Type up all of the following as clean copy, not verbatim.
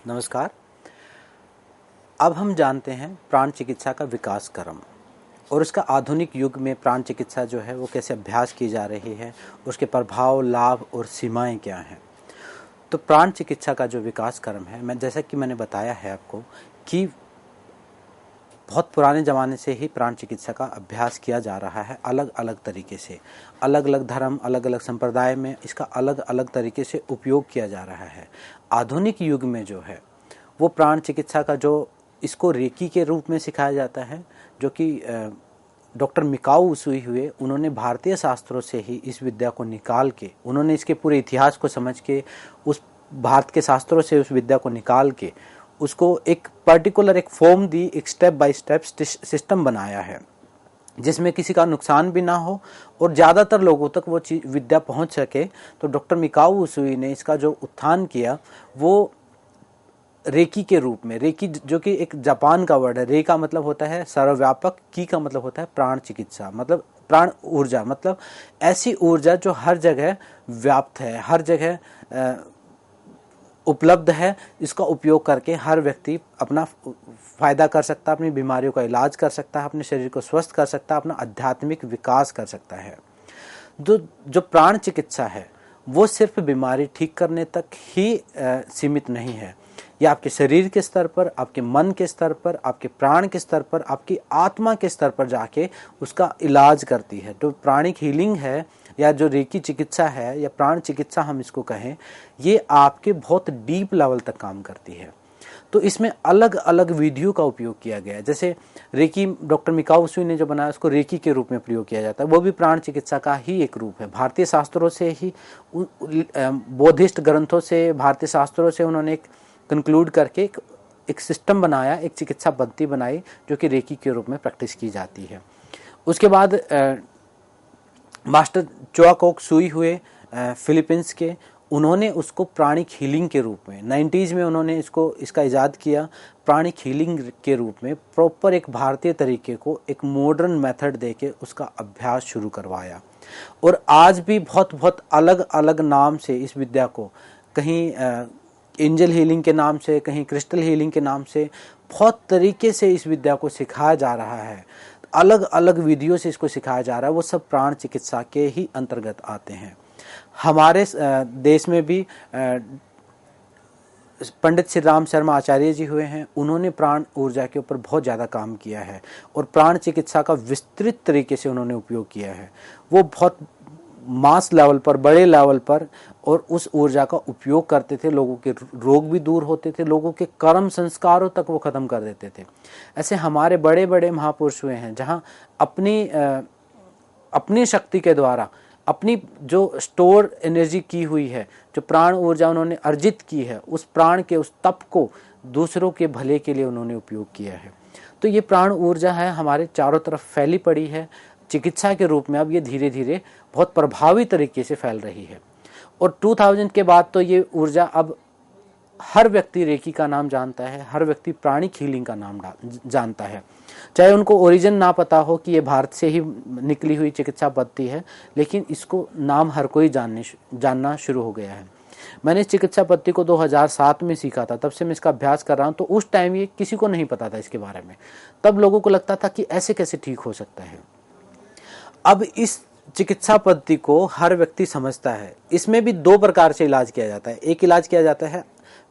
नमस्कार। अब हम जानते हैं प्राण चिकित्सा का विकास क्रम और उसका आधुनिक युग में प्राण चिकित्सा जो है वो कैसे अभ्यास की जा रही है, उसके प्रभाव, लाभ और सीमाएं क्या हैं। तो प्राण चिकित्सा का जो विकास क्रम है, जैसा कि मैंने बताया है आपको कि बहुत पुराने ज़माने से ही प्राण चिकित्सा का अभ्यास किया जा रहा है। अलग अलग तरीके से, अलग अलग धर्म, अलग अलग संप्रदाय में इसका अलग अलग तरीके से उपयोग किया जा रहा है। आधुनिक युग में जो है वो प्राण चिकित्सा का जो इसको रेकी के रूप में सिखाया जाता है, जो कि डॉक्टर मिकाऊ उसूई हुए, उन्होंने भारतीय शास्त्रों से ही इस विद्या को निकाल के, उन्होंने इसके पूरे इतिहास को समझ के, उस भारत के शास्त्रों से उस विद्या को निकाल के उसको एक पर्टिकुलर एक फॉर्म दी, एक स्टेप बाय स्टेप सिस्टम बनाया है जिसमें किसी का नुकसान भी ना हो और ज़्यादातर लोगों तक वो चीज विद्या पहुंच सके। तो डॉक्टर मिकाऊ उसूई ने इसका जो उत्थान किया वो रेकी के रूप में, रेकी जो कि एक जापान का वर्ड है। रे का मतलब होता है सर्वव्यापक, की का मतलब होता है प्राण चिकित्सा, मतलब प्राण ऊर्जा, मतलब ऐसी ऊर्जा जो हर जगह व्याप्त है, हर जगह उपलब्ध है। इसका उपयोग करके हर व्यक्ति अपना फायदा कर सकता है, अपनी बीमारियों का इलाज कर सकता है, अपने शरीर को स्वस्थ कर सकता है, अपना आध्यात्मिक विकास कर सकता है। जो प्राण चिकित्सा है वो सिर्फ बीमारी ठीक करने तक ही सीमित नहीं है। यह आपके शरीर के स्तर पर, आपके मन के स्तर पर, आपके प्राण के स्तर पर, आपकी आत्मा के स्तर पर जाके उसका इलाज करती है। तो प्राणिक हीलिंग है या जो रेकी चिकित्सा है या प्राण चिकित्सा हम इसको कहें, ये आपके बहुत डीप लेवल तक काम करती है। तो इसमें अलग अलग विधियों का उपयोग किया गया है। जैसे रेकी, डॉक्टर मिकाऊ उसूई ने जो बनाया उसको रेकी के रूप में प्रयोग किया जाता है, वो भी प्राण चिकित्सा का ही एक रूप है। भारतीय शास्त्रों से ही, बौद्धिस्ट ग्रंथों से, भारतीय शास्त्रों से उन्होंने एक कंक्लूड करके एक सिस्टम बनाया, एक चिकित्सा पद्धति बनाई जो कि रेकी के रूप में प्रैक्टिस की जाती है। उसके बाद मास्टर चोआकोक सुई हुए फिलीपींस के, उन्होंने उसको प्राणिक हीलिंग के रूप में 90s में उन्होंने इसका इजाद किया। प्राणिक हीलिंग के रूप में प्रॉपर एक भारतीय तरीके को एक मॉडर्न मेथड देके उसका अभ्यास शुरू करवाया। और आज भी बहुत बहुत अलग अलग नाम से इस विद्या को, कहीं एंजल हीलिंग के नाम से, कहीं क्रिस्टल हीलिंग के नाम से, बहुत तरीके से इस विद्या को सिखाया जा रहा है। अलग अलग विधियों से इसको सिखाया जा रहा है। वो सब प्राण चिकित्सा के ही अंतर्गत आते हैं। हमारे देश में भी पंडित श्री राम शर्मा आचार्य जी हुए हैं, उन्होंने प्राण ऊर्जा के ऊपर बहुत ज़्यादा काम किया है और प्राण चिकित्सा का विस्तृत तरीके से उन्होंने उपयोग किया है। वो बहुत मास लेवल पर, बड़े लेवल पर, और उस ऊर्जा का उपयोग करते थे। लोगों के रोग भी दूर होते थे, लोगों के कर्म संस्कारों तक वो ख़त्म कर देते थे। ऐसे हमारे बड़े बड़े महापुरुष हुए हैं जहाँ अपनी शक्ति के द्वारा, अपनी जो स्टोर एनर्जी की हुई है, जो प्राण ऊर्जा उन्होंने अर्जित की है, उस प्राण के उस तप को दूसरों के भले के लिए उन्होंने उपयोग किया है। तो ये प्राण ऊर्जा है हमारे चारों तरफ फैली पड़ी है चिकित्सा के रूप में। अब ये धीरे धीरे बहुत प्रभावी तरीके से फैल रही है और 2000 के बाद तो ये ऊर्जा अब हर व्यक्ति रेकी का नाम जानता है, हर व्यक्ति प्राणिक हीलिंग का नाम जानता है। चाहे उनको ओरिजिन ना पता हो कि ये भारत से ही निकली हुई चिकित्सा पद्धति है, लेकिन इसको नाम हर कोई जानना शुरू हो गया है। मैंने इस चिकित्सा पद्धति को 2007 में सीखा था, तब से मैं इसका अभ्यास कर रहा हूँ। तो उस टाइम ये किसी को नहीं पता था इसके बारे में। तब लोगों को लगता था कि ऐसे कैसे ठीक हो सकता है। अब इस चिकित्सा पद्धति को हर व्यक्ति समझता है। इसमें भी दो प्रकार से इलाज किया जाता है। एक इलाज किया जाता है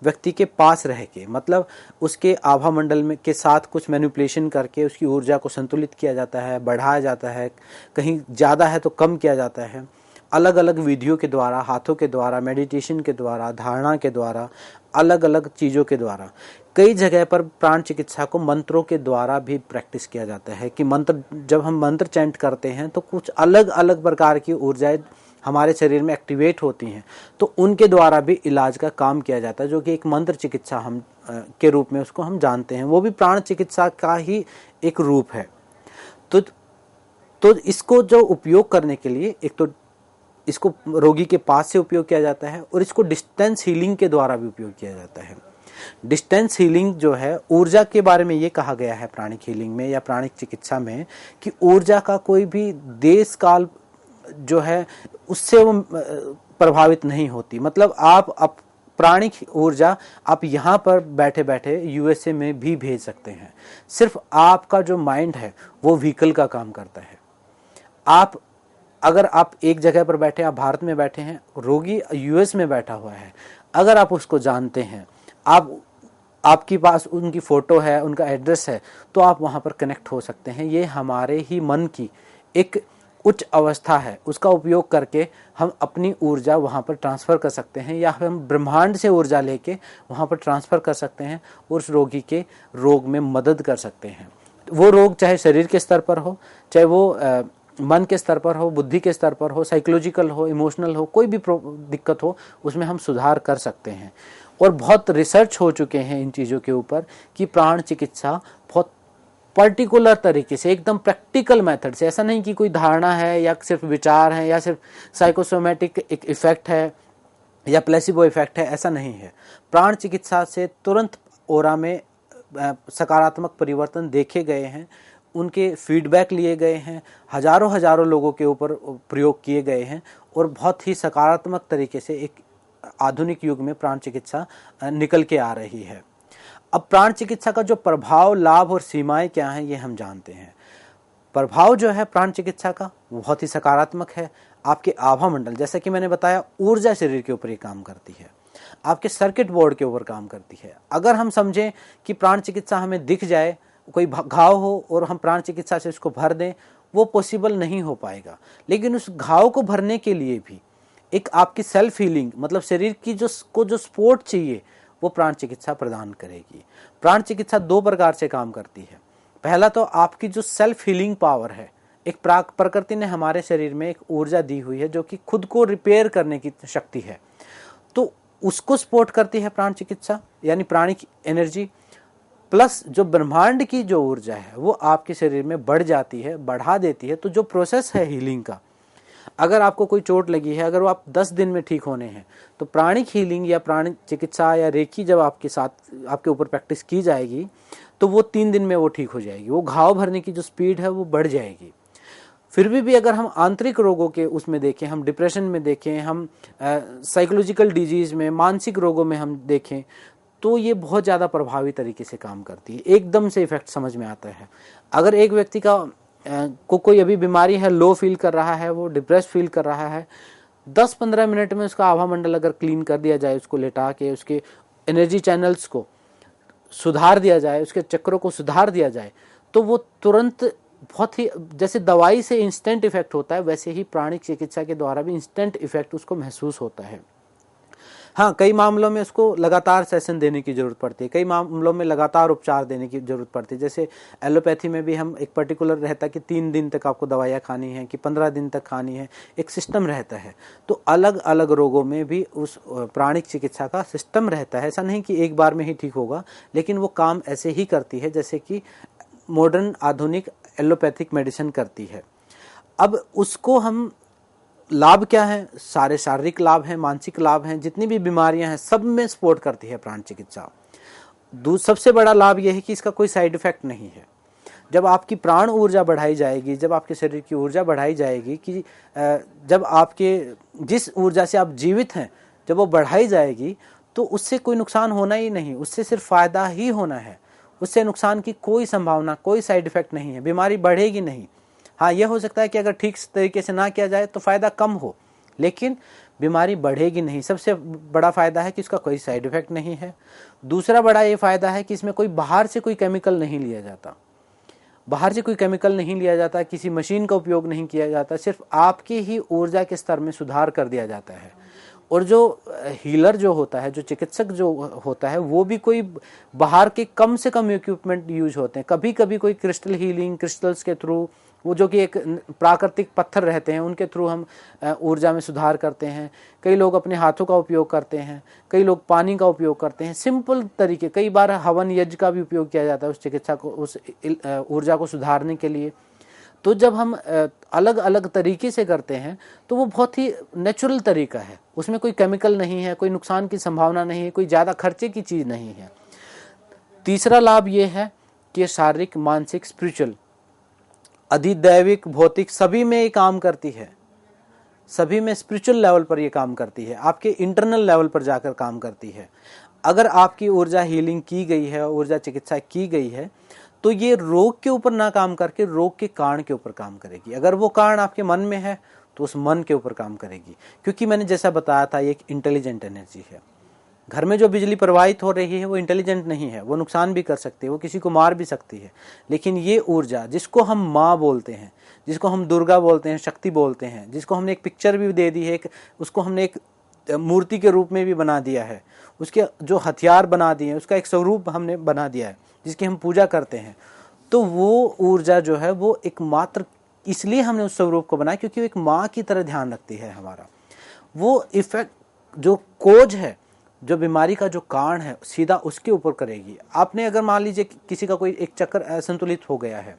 व्यक्ति के पास रह के, मतलब उसके आभा मंडल में के साथ कुछ मैनिपुलेशन करके उसकी ऊर्जा को संतुलित किया जाता है, बढ़ाया जाता है, कहीं ज़्यादा है तो कम किया जाता है। अलग अलग विधियों के द्वारा, हाथों के द्वारा, मेडिटेशन के द्वारा, धारणा के द्वारा, अलग अलग चीज़ों के द्वारा। कई जगह पर प्राण चिकित्सा को मंत्रों के द्वारा भी प्रैक्टिस किया जाता है कि मंत्र, जब हम मंत्र चैंट करते हैं तो कुछ अलग अलग प्रकार की ऊर्जाएं हमारे शरीर में एक्टिवेट होती हैं, तो उनके द्वारा भी इलाज का काम किया जाता है, जो कि एक मंत्र चिकित्सा हम के रूप में उसको हम जानते हैं। वो भी प्राण चिकित्सा का ही एक रूप है। तो इसको जो उपयोग करने के लिए, एक तो इसको रोगी के पास से उपयोग किया जाता है और इसको डिस्टेंस हीलिंग के द्वारा भी उपयोग किया जाता है। डिस्टेंस हीलिंग जो है, ऊर्जा के बारे में ये कहा गया है प्राणिक हीलिंग में या प्राणिक चिकित्सा में कि ऊर्जा का कोई भी देश काल जो है उससे वो प्रभावित नहीं होती। मतलब आप प्राणिक ऊर्जा आप यहाँ पर बैठे बैठे यूएसए में भी भेज सकते हैं। सिर्फ आपका जो माइंड है वो व्हीकल का काम करता है। अगर आप एक जगह पर बैठे, आप भारत में बैठे हैं, रोगी यूएस में बैठा हुआ है, अगर आप उसको जानते हैं, आपके पास उनकी फोटो है, उनका एड्रेस है, तो आप वहाँ पर कनेक्ट हो सकते हैं। ये हमारे ही मन की एक उच्च अवस्था है, उसका उपयोग करके हम अपनी ऊर्जा वहाँ पर ट्रांसफ़र कर सकते हैं, या हम ब्रह्मांड से ऊर्जा लेके वहाँ पर ट्रांसफ़र कर सकते हैं और उस रोगी के रोग में मदद कर सकते हैं। वो रोग चाहे शरीर के स्तर पर हो, चाहे वो मन के स्तर पर हो, बुद्धि के स्तर पर हो, साइकोलॉजिकल हो, इमोशनल हो, कोई भी दिक्कत हो, उसमें हम सुधार कर सकते हैं। और बहुत रिसर्च हो चुके हैं इन चीज़ों के ऊपर कि प्राण चिकित्सा बहुत पर्टिकुलर तरीके से, एकदम प्रैक्टिकल मेथड से, ऐसा नहीं कि कोई धारणा है या सिर्फ विचार है या सिर्फ साइकोसोमेटिक एक इफेक्ट है या प्लेसिबो इफेक्ट है, ऐसा नहीं है। प्राण चिकित्सा से तुरंत ऑरा में सकारात्मक परिवर्तन देखे गए हैं, उनके फीडबैक लिए गए हैं, हजारों लोगों के ऊपर प्रयोग किए गए हैं और बहुत ही सकारात्मक तरीके से एक आधुनिक युग में प्राण चिकित्सा निकल के आ रही है। अब प्राण चिकित्सा का जो प्रभाव, लाभ और सीमाएं क्या हैं, ये हम जानते हैं। प्रभाव जो है प्राण चिकित्सा का बहुत ही सकारात्मक है। आपके आभा मंडल, जैसा कि मैंने बताया, ऊर्जा शरीर के ऊपर ही काम करती है, आपके सर्किट बोर्ड के ऊपर काम करती है। अगर हम समझें कि प्राण चिकित्सा हमें दिख जाए, कोई घाव हो और हम प्राण चिकित्सा से उसको भर दें, वो पॉसिबल नहीं हो पाएगा। लेकिन उस घाव को भरने के लिए भी एक आपकी सेल्फ हीलिंग, मतलब शरीर की जो सपोर्ट चाहिए, वो प्राण चिकित्सा प्रदान करेगी। प्राण चिकित्सा दो प्रकार से काम करती है। पहला तो आपकी जो सेल्फ हीलिंग पावर है, एक प्रकृति ने हमारे शरीर में एक ऊर्जा दी हुई है जो कि खुद को रिपेयर करने की शक्ति है, तो उसको सपोर्ट करती है प्राण चिकित्सा, यानी प्राणिक एनर्जी। प्लस जो ब्रह्मांड की जो ऊर्जा है वो आपके शरीर में बढ़ जाती है, बढ़ा देती है। तो जो प्रोसेस है हीलिंग का, अगर आपको कोई चोट लगी है, अगर वो आप 10 दिन में ठीक होने हैं, तो प्राणिक हीलिंग या प्राण चिकित्सा या रेकी जब आपके साथ आपके ऊपर प्रैक्टिस की जाएगी, तो वो 3 दिन में वो ठीक हो जाएगी। वो घाव भरने की जो स्पीड है वो बढ़ जाएगी। फिर भी अगर हम आंतरिक रोगों के उसमें देखें, हम डिप्रेशन में देखें, हम साइकोलॉजिकल डिजीज में, मानसिक रोगों में हम देखें, तो ये बहुत ज़्यादा प्रभावी तरीके से काम करती है। एकदम से इफेक्ट समझ में आता है। अगर एक व्यक्ति को कोई अभी बीमारी है, लो फील कर रहा है, वो डिप्रेस फील कर रहा है, 10-15 मिनट में उसका आभा मंडल अगर क्लीन कर दिया जाए, उसको लेटा के उसके एनर्जी चैनल्स को सुधार दिया जाए, उसके चक्रों को सुधार दिया जाए, तो वो तुरंत, बहुत ही जैसे दवाई से इंस्टेंट इफेक्ट होता है, वैसे ही प्राणिक चिकित्सा के द्वारा भी इंस्टेंट इफेक्ट उसको महसूस होता है। हाँ, कई मामलों में उसको लगातार सेशन देने की जरूरत पड़ती है, कई मामलों में लगातार उपचार देने की जरूरत पड़ती है। जैसे एलोपैथी में भी हम एक पर्टिकुलर रहता है कि 3 दिन तक आपको दवाइयाँ खानी है, कि 15 दिन तक खानी है, एक सिस्टम रहता है। तो अलग अलग रोगों में भी उस प्राणिक चिकित्सा का सिस्टम रहता है। ऐसा नहीं कि एक बार में ही ठीक होगा, लेकिन वो काम ऐसे ही करती है जैसे कि मॉडर्न आधुनिक एलोपैथिक मेडिसिन करती है। अब उसको हम लाभ क्या है, सारे शारीरिक लाभ हैं, मानसिक लाभ हैं, जितनी भी बीमारियां हैं सब में सपोर्ट करती है प्राण चिकित्सा। सबसे बड़ा लाभ यह है कि इसका कोई साइड इफेक्ट नहीं है। जब आपकी प्राण ऊर्जा बढ़ाई जाएगी, जब आपके शरीर की ऊर्जा बढ़ाई जाएगी, कि जब आपके जिस ऊर्जा से आप जीवित हैं जब वो बढ़ाई जाएगी, तो उससे कोई नुकसान होना ही नहीं, उससे सिर्फ फायदा ही होना है। उससे नुकसान की कोई संभावना, कोई साइड इफेक्ट नहीं है, बीमारी बढ़ेगी नहीं। हाँ, यह हो सकता है कि अगर ठीक तरीके से ना किया जाए तो फायदा कम हो, लेकिन बीमारी बढ़ेगी नहीं। सबसे बड़ा फायदा है कि इसका कोई साइड इफेक्ट नहीं है। दूसरा बड़ा ये फायदा है कि इसमें कोई बाहर से कोई केमिकल नहीं लिया जाता, बाहर से कोई केमिकल नहीं लिया जाता, किसी मशीन का उपयोग नहीं किया जाता, सिर्फ आपकी ही ऊर्जा के स्तर में सुधार कर दिया जाता है। और जो हीलर जो होता है, जो चिकित्सक जो होता है, वो भी कोई बाहर के कम से कम इक्विपमेंट यूज होते हैं। कभी कभी कोई क्रिस्टल हीलिंग, क्रिस्टल्स के थ्रू, वो जो कि एक प्राकृतिक पत्थर रहते हैं, उनके थ्रू हम ऊर्जा में सुधार करते हैं। कई लोग अपने हाथों का उपयोग करते हैं, कई लोग पानी का उपयोग करते हैं, सिंपल तरीके। कई बार हवन यज्ञ का भी उपयोग किया जाता है उस चिकित्सा को, उस ऊर्जा को सुधारने के लिए। तो जब हम अलग अलग तरीके से करते हैं तो वो बहुत ही नेचुरल तरीका है, उसमें कोई केमिकल नहीं है, कोई नुकसान की संभावना नहीं है, कोई ज़्यादा खर्चे की चीज़ नहीं है। तीसरा लाभ ये है कि शारीरिक, मानसिक, स्पिरिचुअल, अधिदैविक, भौतिक सभी में ये काम करती है। सभी में स्पिरिचुअल लेवल पर ये काम करती है, आपके इंटरनल लेवल पर जाकर काम करती है। अगर आपकी ऊर्जा हीलिंग की गई है, ऊर्जा चिकित्सा की गई है, तो ये रोग के ऊपर ना काम करके रोग के कारण के ऊपर काम करेगी। अगर वो कारण आपके मन में है तो उस मन के ऊपर काम करेगी, क्योंकि मैंने जैसा बताया था ये एक इंटेलिजेंट एनर्जी है। घर में जो बिजली प्रवाहित हो रही है वो इंटेलिजेंट नहीं है, वो नुकसान भी कर सकती है, वो किसी को मार भी सकती है। लेकिन ये ऊर्जा जिसको हम माँ बोलते हैं, जिसको हम दुर्गा बोलते हैं, शक्ति बोलते हैं, जिसको हमने एक पिक्चर भी दे दी है, उसको हमने एक मूर्ति के रूप में भी बना दिया है, उसके जो हथियार बना दिए हैं, उसका एक स्वरूप हमने बना दिया है जिसकी हम पूजा करते हैं, तो वो ऊर्जा जो है वो एकमात्र इसलिए हमने उस स्वरूप को बनाया क्योंकि वो एक माँ की तरह ध्यान रखती है हमारा। वो इफेक्ट जो कोज है, जो बीमारी का जो कारण है, सीधा उसके ऊपर करेगी। आपने अगर मान लीजिए किसी का कोई एक चक्कर असंतुलित हो गया है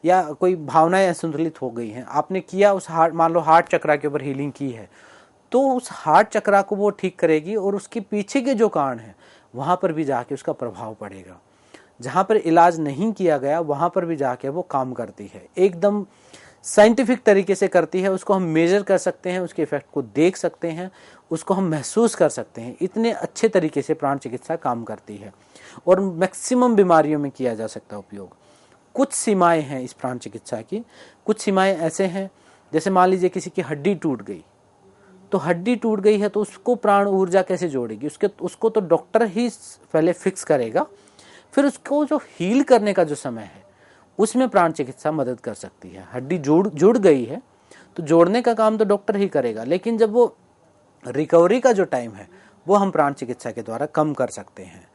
या कोई भावनाएं असंतुलित हो गई हैं, आपने किया उस हार्ट, मान लो हार्ट चक्रा के ऊपर हीलिंग की है, तो उस हार्ट चक्रा को वो ठीक करेगी और उसके पीछे के जो कारण है वहाँ पर भी जाके उसका प्रभाव पड़ेगा। जहाँ पर इलाज नहीं किया गया वहाँ पर भी जाके वो काम करती है, एकदम साइंटिफिक तरीके से करती है। उसको हम मेजर कर सकते हैं, उसके इफेक्ट को देख सकते हैं, उसको हम महसूस कर सकते हैं। इतने अच्छे तरीके से प्राण चिकित्सा काम करती है और मैक्सिमम बीमारियों में किया जा सकता है उपयोग। कुछ सीमाएं हैं इस प्राण चिकित्सा की, कुछ सीमाएं ऐसे हैं, जैसे मान लीजिए किसी की हड्डी टूट गई, तो हड्डी टूट गई है तो उसको प्राण ऊर्जा कैसे जोड़ेगी? उसको तो डॉक्टर ही पहले फिक्स करेगा, फिर उसको जो हील करने का जो समय है उसमें प्राण चिकित्सा मदद कर सकती है। हड्डी जुड़ गई है तो जोड़ने का काम तो डॉक्टर ही करेगा, लेकिन जब वो रिकवरी का जो टाइम है वो हम प्राण चिकित्सा के द्वारा कम कर सकते हैं।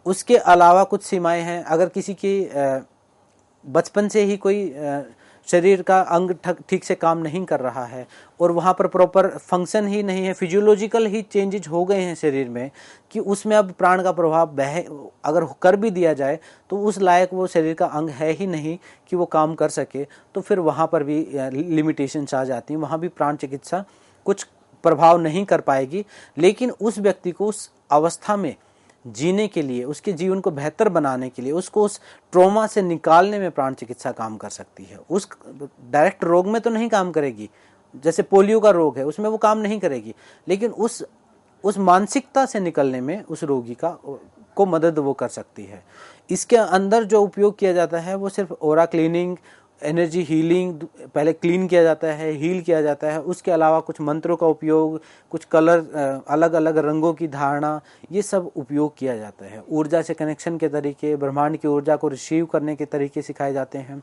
उसके अलावा कुछ सीमाएं हैं, अगर किसी की बचपन से ही कोई शरीर का अंग ठीक से काम नहीं कर रहा है और वहाँ पर प्रॉपर फंक्शन ही नहीं है, फिजियोलॉजिकल ही चेंजेज हो गए हैं शरीर में कि उसमें अब प्राण का प्रभाव अगर कर भी दिया जाए तो उस लायक वो शरीर का अंग है ही नहीं कि वो काम कर सके, तो फिर वहाँ पर भी लिमिटेशंस आ जाती हैं। वहाँ भी प्राण चिकित्सा कुछ प्रभाव नहीं कर पाएगी, लेकिन उस व्यक्ति को उस अवस्था में जीने के लिए, उसके जीवन को बेहतर बनाने के लिए, उसको उस ट्रॉमा से निकालने में प्राण चिकित्सा काम कर सकती है। उस डायरेक्ट रोग में तो नहीं काम करेगी, जैसे पोलियो का रोग है उसमें वो काम नहीं करेगी, लेकिन उस मानसिकता से निकलने में उस रोगी को मदद वो कर सकती है। इसके अंदर जो उपयोग किया जाता है वो सिर्फ ओरा क्लीनिंग, एनर्जी हीलिंग, पहले क्लीन किया जाता है, हील किया जाता है। उसके अलावा कुछ मंत्रों का उपयोग, कुछ कलर, अलग अलग रंगों की धारणा, ये सब उपयोग किया जाता है। ऊर्जा से कनेक्शन के तरीके, ब्रह्मांड की ऊर्जा को रिसीव करने के तरीके सिखाए जाते हैं।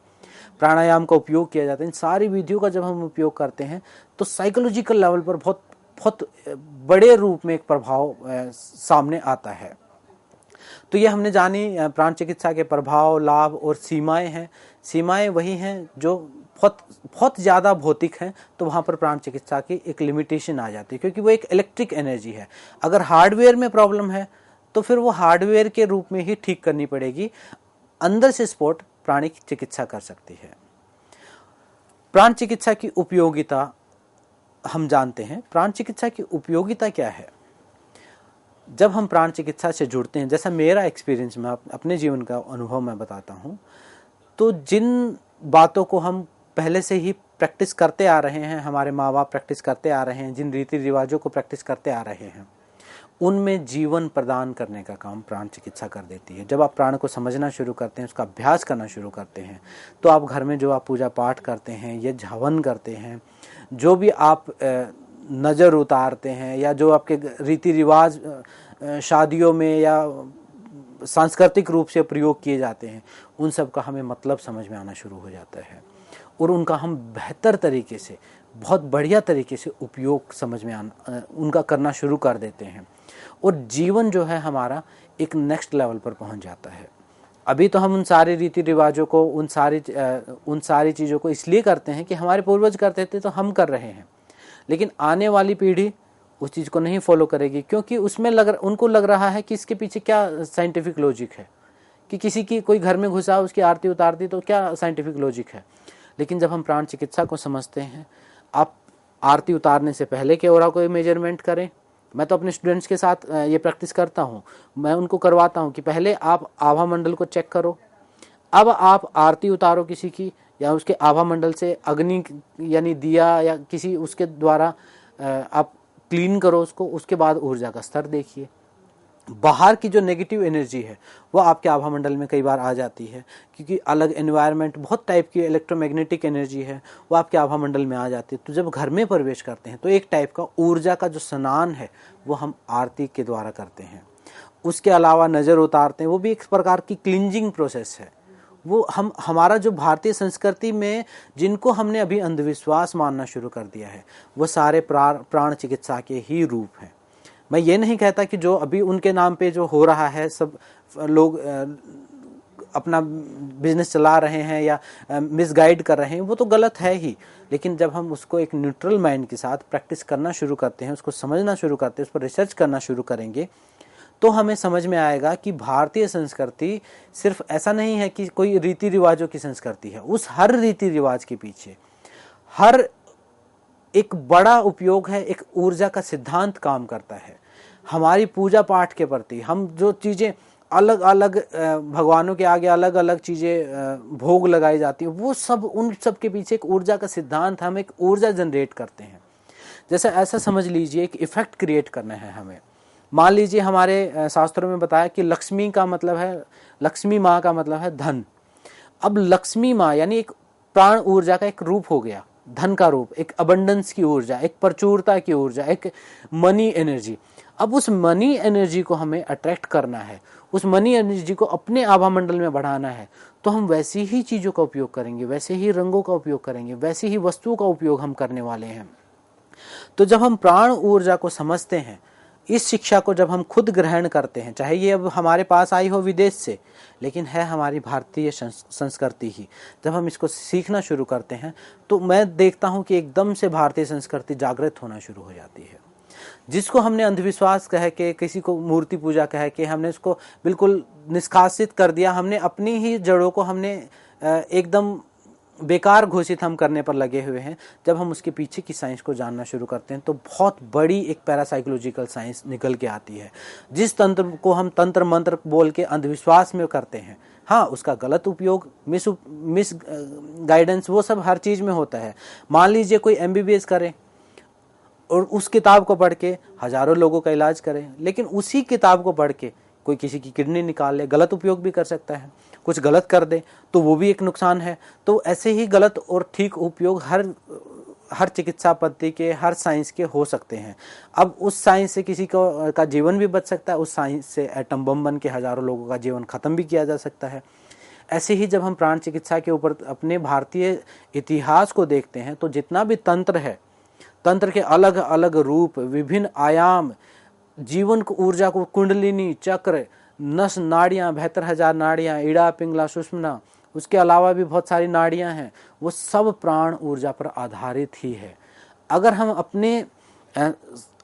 प्राणायाम का उपयोग किया जाता है। इन सारी विधियों का जब हम उपयोग करते हैं तो साइकोलॉजिकल लेवल पर बहुत बहुत बड़े रूप में एक प्रभाव सामने आता है। तो ये हमने जानी प्राण चिकित्सा के प्रभाव, लाभ और सीमाएं हैं। सीमाएं वही हैं जो बहुत बहुत ज़्यादा भौतिक हैं, तो वहाँ पर प्राण चिकित्सा की एक लिमिटेशन आ जाती है, क्योंकि वो एक इलेक्ट्रिक एनर्जी है। अगर हार्डवेयर में प्रॉब्लम है तो फिर वो हार्डवेयर के रूप में ही ठीक करनी पड़ेगी। अंदर से सपोर्ट प्राणिक चिकित्सा कर सकती है। प्राण चिकित्सा की उपयोगिता हम जानते हैं। प्राण चिकित्सा की उपयोगिता क्या है? जब हम प्राण चिकित्सा से जुड़ते हैं, जैसा मेरा एक्सपीरियंस, मैं अपने जीवन का अनुभव मैं बताता हूँ, तो जिन बातों को हम पहले से ही प्रैक्टिस करते आ रहे हैं, हमारे माँ बाप प्रैक्टिस करते आ रहे हैं, जिन रीति रिवाजों को प्रैक्टिस करते आ रहे हैं, उनमें जीवन प्रदान करने का काम प्राण चिकित्सा कर देती है। जब आप प्राण को समझना शुरू करते हैं, उसका अभ्यास करना शुरू करते हैं, तो आप घर में जो आप पूजा पाठ करते हैं, ये हवन करते हैं, जो भी आप नज़र उतारते हैं, या जो आपके रीति रिवाज शादियों में या सांस्कृतिक रूप से प्रयोग किए जाते हैं, उन सब का हमें मतलब समझ में आना शुरू हो जाता है और उनका हम बेहतर तरीके से, बहुत बढ़िया तरीके से उपयोग समझ में उनका करना शुरू कर देते हैं और जीवन जो है हमारा एक नेक्स्ट लेवल पर पहुंच जाता है। अभी तो हम उन सारे रीति रिवाजों को, उन सारी चीज़ों को इसलिए करते हैं कि हमारे पूर्वज करते थे तो हम कर रहे हैं, लेकिन आने वाली पीढ़ी उस चीज़ को नहीं फॉलो करेगी, क्योंकि उसमें उनको लग रहा है कि इसके पीछे क्या साइंटिफिक लॉजिक है, कि किसी की कोई घर में घुसा उसकी आरती उतार दी तो क्या साइंटिफिक लॉजिक है। लेकिन जब हम प्राण चिकित्सा को समझते हैं, आप आरती उतारने से पहले के ओरा को मेजरमेंट करें। मैं तो अपने स्टूडेंट्स के साथ ये प्रैक्टिस करता हूँ, मैं उनको करवाता हूँ कि पहले आप आभा मंडल को चेक करो, अब आप आरती उतारो किसी की, या उसके आभा मंडल से अग्नि यानी दिया या किसी उसके द्वारा आप क्लीन करो उसको, उसके बाद ऊर्जा का स्तर देखिए। बाहर की जो नेगेटिव एनर्जी है वो आपके आभा मंडल में कई बार आ जाती है, क्योंकि अलग एनवायरनमेंट, बहुत टाइप की इलेक्ट्रोमैग्नेटिक एनर्जी है वो आपके आभा मंडल में आ जाती है। तो जब घर में प्रवेश करते हैं तो एक टाइप का ऊर्जा का जो स्नान है वो हम आरती के द्वारा करते हैं। उसके अलावा नज़र उतारते हैं, वो भी एक प्रकार की क्लींजिंग प्रोसेस है। वो हमारा जो भारतीय संस्कृति में जिनको हमने अभी अंधविश्वास मानना शुरू कर दिया है वो सारे प्राण चिकित्सा के ही रूप हैं। मैं ये नहीं कहता कि जो अभी उनके नाम पे जो हो रहा है, सब लोग अपना बिजनेस चला रहे हैं या मिसगाइड कर रहे हैं, वो तो गलत है ही। लेकिन जब हम उसको एक न्यूट्रल माइंड के साथ प्रैक्टिस करना शुरू करते हैं, उसको समझना शुरू करते हैं, उस पर रिसर्च करना शुरू करेंगे, तो हमें समझ में आएगा कि भारतीय संस्कृति सिर्फ ऐसा नहीं है कि कोई रीति रिवाजों की संस्कृति है। उस हर रीति रिवाज के पीछे हर एक बड़ा उपयोग है, एक ऊर्जा का सिद्धांत काम करता है। हमारी पूजा पाठ के प्रति हम जो चीज़ें अलग अलग भगवानों के आगे अलग अलग चीज़ें भोग लगाई जाती है, वो सब, उन सब के पीछे एक ऊर्जा का सिद्धांत, हम एक ऊर्जा जनरेट करते हैं। जैसे ऐसा समझ लीजिए, एक इफेक्ट क्रिएट करना है हमें। मान लीजिए हमारे शास्त्रों में बताया कि लक्ष्मी का मतलब है, लक्ष्मी माँ का मतलब है धन। अब लक्ष्मी माँ यानी एक प्राण ऊर्जा का एक रूप हो गया, धन का रूप, एक अबंडेंस की ऊर्जा, एक प्रचुरता की ऊर्जा, एक मनी एनर्जी। अब उस मनी एनर्जी को हमें अट्रैक्ट करना है, उस मनी एनर्जी को अपने आभा मंडल में बढ़ाना है, तो हम वैसी ही चीज़ों का उपयोग करेंगे, वैसे ही रंगों का उपयोग करेंगे, वैसी ही वस्तुओं का उपयोग हम करने वाले हैं। तो जब हम प्राण ऊर्जा को समझते हैं, इस शिक्षा को जब हम खुद ग्रहण करते हैं, चाहे ये अब हमारे पास आई हो विदेश से, लेकिन है हमारी भारतीय संस्कृति ही, जब हम इसको सीखना शुरू करते हैं तो मैं देखता हूँ कि एकदम से भारतीय संस्कृति जागृत होना शुरू हो जाती है। जिसको हमने अंधविश्वास कह के, किसी को मूर्ति पूजा कह के हमने उसको बिल्कुल निष्कासित कर दिया, हमने अपनी ही जड़ों को हमने एकदम बेकार घोषित हम करने पर लगे हुए हैं। जब हम उसके पीछे की साइंस को जानना शुरू करते हैं तो बहुत बड़ी एक पैरासाइकोलॉजिकल साइंस निकल के आती है। जिस तंत्र को हम तंत्र मंत्र बोल के अंधविश्वास में करते हैं, हाँ, उसका गलत उपयोग, मिस गाइडेंस, वो सब हर चीज़ में होता है। मान लीजिए कोई MBBS करे और उस किताब को पढ़ के हजारों लोगों का इलाज करें, लेकिन उसी किताब को पढ़ के कोई किसी की किडनी निकाल ले, गलत उपयोग भी कर सकता है, कुछ गलत कर दे तो वो भी एक नुकसान है। तो ऐसे ही गलत और ठीक उपयोग हर चिकित्सा पद्धति के, हर साइंस के हो सकते हैं। अब उस साइंस से किसी का जीवन भी बच सकता है, उस साइंस से एटम बम बन के हजारों लोगों का जीवन खत्म भी किया जा सकता है। ऐसे ही जब हम प्राण चिकित्सा के ऊपर अपने भारतीय इतिहास को देखते हैं तो जितना भी तंत्र है, तंत्र के अलग अलग रूप, विभिन्न आयाम, जीवन को, ऊर्जा को, कुंडलिनी, चक्र, नस, नाड़ियाँ, 72,000 नाड़ियाँ, ईड़ा, पिंगला, सुषुम्ना, उसके अलावा भी बहुत सारी नाड़ियाँ हैं, वो सब प्राण ऊर्जा पर आधारित ही है। अगर हम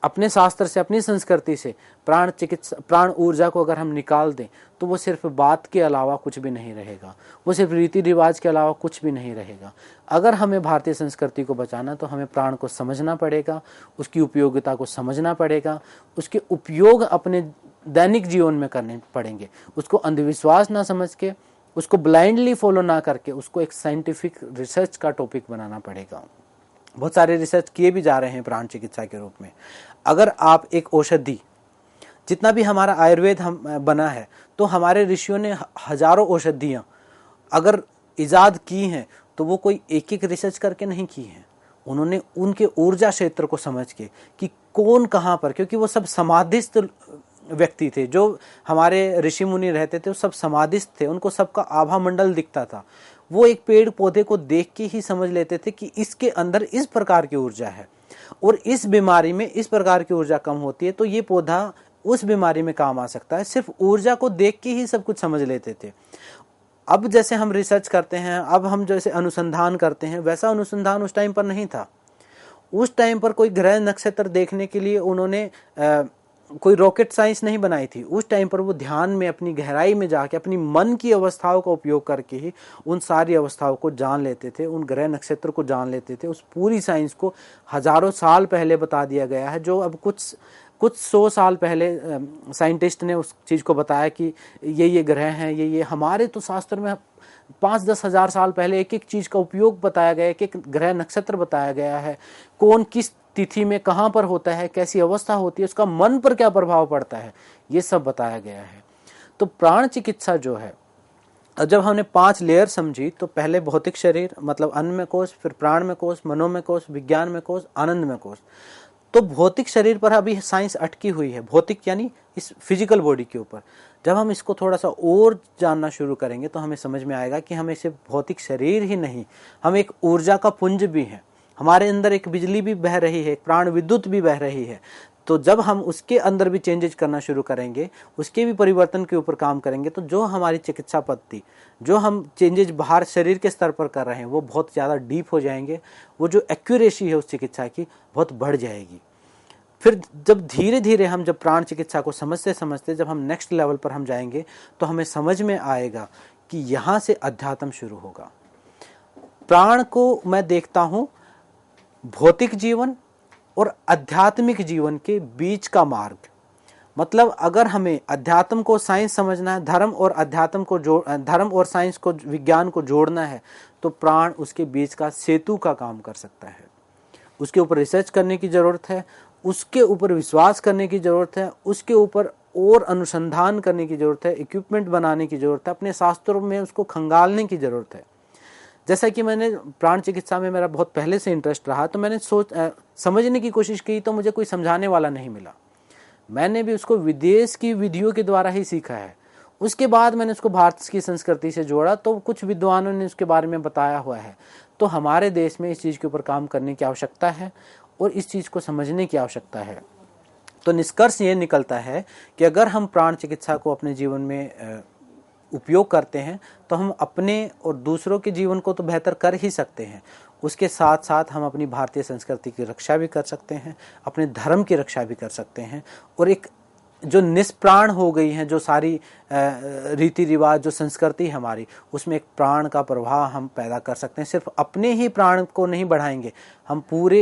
अपने शास्त्र से, अपनी संस्कृति से प्राण ऊर्जा को अगर हम निकाल दें तो वो सिर्फ बात के अलावा कुछ भी नहीं रहेगा, वो सिर्फ रीति रिवाज के अलावा कुछ भी नहीं रहेगा। अगर हमें भारतीय संस्कृति को बचाना तो हमें प्राण को समझना पड़ेगा, उसकी उपयोगिता को समझना पड़ेगा, उसके उपयोग अपने दैनिक जीवन में करने पड़ेंगे। उसको अंधविश्वास ना समझ के, उसको ब्लाइंडली फॉलो ना करके, उसको एक साइंटिफिक रिसर्च का टॉपिक बनाना पड़ेगा। बहुत सारे रिसर्च किए भी जा रहे हैं प्राण चिकित्सा के रूप में। अगर आप एक औषधि, जितना भी हमारा आयुर्वेद हम बना है, तो हमारे ऋषियों ने हजारों औषधियाँ अगर इजाद की हैं तो वो कोई एक एक रिसर्च करके नहीं की हैं। उन्होंने उनके ऊर्जा क्षेत्र को समझ के कि कौन कहाँ पर, क्योंकि वो सब समाधिस्थ व्यक्ति थे, जो हमारे ऋषि मुनि रहते थे वो सब समाधिस्थ थे, उनको सबका आभा मंडल दिखता था। वो एक पेड़ पौधे को देख के ही समझ लेते थे कि इसके अंदर इस प्रकार की ऊर्जा है और इस बीमारी में इस प्रकार की ऊर्जा कम होती है, तो ये पौधा उस बीमारी में काम आ सकता है। सिर्फ ऊर्जा को देख के ही सब कुछ समझ लेते थे। अब जैसे हम रिसर्च करते हैं, अब हम जैसे अनुसंधान करते हैं, वैसा अनुसंधान उस टाइम पर नहीं था। उस टाइम पर कोई ग्रह नक्षत्र देखने के लिए उन्होंने कोई रॉकेट साइंस नहीं बनाई थी। उस टाइम पर वो ध्यान में, अपनी गहराई में जाके, अपनी मन की अवस्थाओं का उपयोग करके ही उन सारी अवस्थाओं को जान लेते थे, उन ग्रह नक्षत्र को जान लेते थे। उस पूरी साइंस को हजारों साल पहले बता दिया गया है, जो अब कुछ कुछ 100 साल पहले साइंटिस्ट ने उस चीज़ को बताया कि ये ग्रह हैं, ये हमारे तो शास्त्र में 5-10 हजार साल पहले एक एक चीज़ का उपयोग बताया गया है, एक एक ग्रह नक्षत्र बताया गया है, कौन किस तिथि में कहाँ पर होता है, कैसी अवस्था होती है, उसका मन पर क्या प्रभाव पड़ता है, ये सब बताया गया है। तो प्राण चिकित्सा जो है, जब हमने 5 लेयर समझी, तो पहले भौतिक शरीर मतलब अन्नमय कोश, फिर प्राणमय कोश, मनोमय कोश, विज्ञानमय कोश, आनंदमय कोश। तो भौतिक शरीर पर अभी साइंस अटकी हुई है, भौतिक यानी इस फिजिकल बॉडी के ऊपर। जब हम इसको थोड़ा सा और जानना शुरू करेंगे तो हमें समझ में आएगा कि हमें सिर्फ भौतिक शरीर ही नहीं, हम एक ऊर्जा का पुंज भी हैं, हमारे अंदर एक बिजली भी बह रही है, एक प्राण विद्युत भी बह रही है। तो जब हम उसके अंदर भी चेंजेस करना शुरू करेंगे, उसके भी परिवर्तन के ऊपर काम करेंगे, तो जो हमारी चिकित्सा पद्धति, जो हम चेंजेस बाहर शरीर के स्तर पर कर रहे हैं, वो बहुत ज़्यादा डीप हो जाएंगे, वो जो एक्यूरेसी है उस चिकित्सा की बहुत बढ़ जाएगी। फिर जब धीरे धीरे हम जब प्राण चिकित्सा को समझते समझते जब हम नेक्स्ट लेवल पर हम जाएंगे, तो हमें समझ में आएगा कि यहाँ से अध्यात्म शुरू होगा। प्राण को मैं देखता हूँ भौतिक जीवन और आध्यात्मिक जीवन के बीच का मार्ग। मतलब अगर हमें अध्यात्म को साइंस समझना है, धर्म और अध्यात्म को धर्म और साइंस को, विज्ञान को जोड़ना है, तो प्राण उसके बीच का सेतु का काम कर सकता है। उसके ऊपर रिसर्च करने की जरूरत है, उसके ऊपर विश्वास करने की जरूरत है, उसके ऊपर और अनुसंधान करने की जरूरत है, इक्विपमेंट बनाने की जरूरत है, अपने शास्त्रों में उसको खंगालने की जरूरत है। जैसा कि मैंने प्राण चिकित्सा में मेरा बहुत पहले से इंटरेस्ट रहा, तो मैंने समझने की कोशिश की, तो मुझे कोई समझाने वाला नहीं मिला। मैंने भी उसको विदेश की विधियों के द्वारा ही सीखा है। उसके बाद मैंने उसको भारत की संस्कृति से जोड़ा, तो कुछ विद्वानों ने उसके बारे में बताया हुआ है। तो हमारे देश में इस चीज़ के ऊपर काम करने की आवश्यकता है और इस चीज़ को समझने की आवश्यकता है। तो निष्कर्ष ये निकलता है कि अगर हम प्राण चिकित्सा को अपने जीवन में उपयोग करते हैं, तो हम अपने और दूसरों के जीवन को तो बेहतर कर ही सकते हैं, उसके साथ साथ हम अपनी भारतीय संस्कृति की रक्षा भी कर सकते हैं, अपने धर्म की रक्षा भी कर सकते हैं, और एक जो निष्प्राण हो गई हैं जो सारी रीति रिवाज, जो संस्कृति हमारी, उसमें एक प्राण का प्रवाह हम पैदा कर सकते हैं। सिर्फ अपने ही प्राण को नहीं बढ़ाएंगे, हम पूरे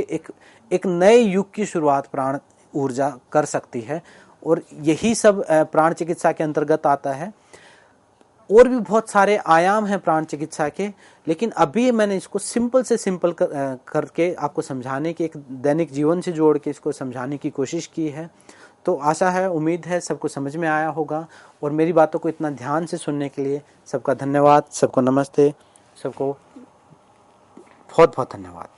एक नए युग की शुरुआत प्राण ऊर्जा कर सकती है। और यही सब प्राण चिकित्सा के अंतर्गत आता है। और भी बहुत सारे आयाम हैं प्राण चिकित्सा के, लेकिन अभी मैंने इसको सिंपल से सिंपल करके आपको समझाने की, एक दैनिक जीवन से जोड़ के इसको समझाने की कोशिश की है। तो आशा है, उम्मीद है सबको समझ में आया होगा। और मेरी बातों को इतना ध्यान से सुनने के लिए सबका धन्यवाद, सबको नमस्ते, सबको बहुत बहुत धन्यवाद।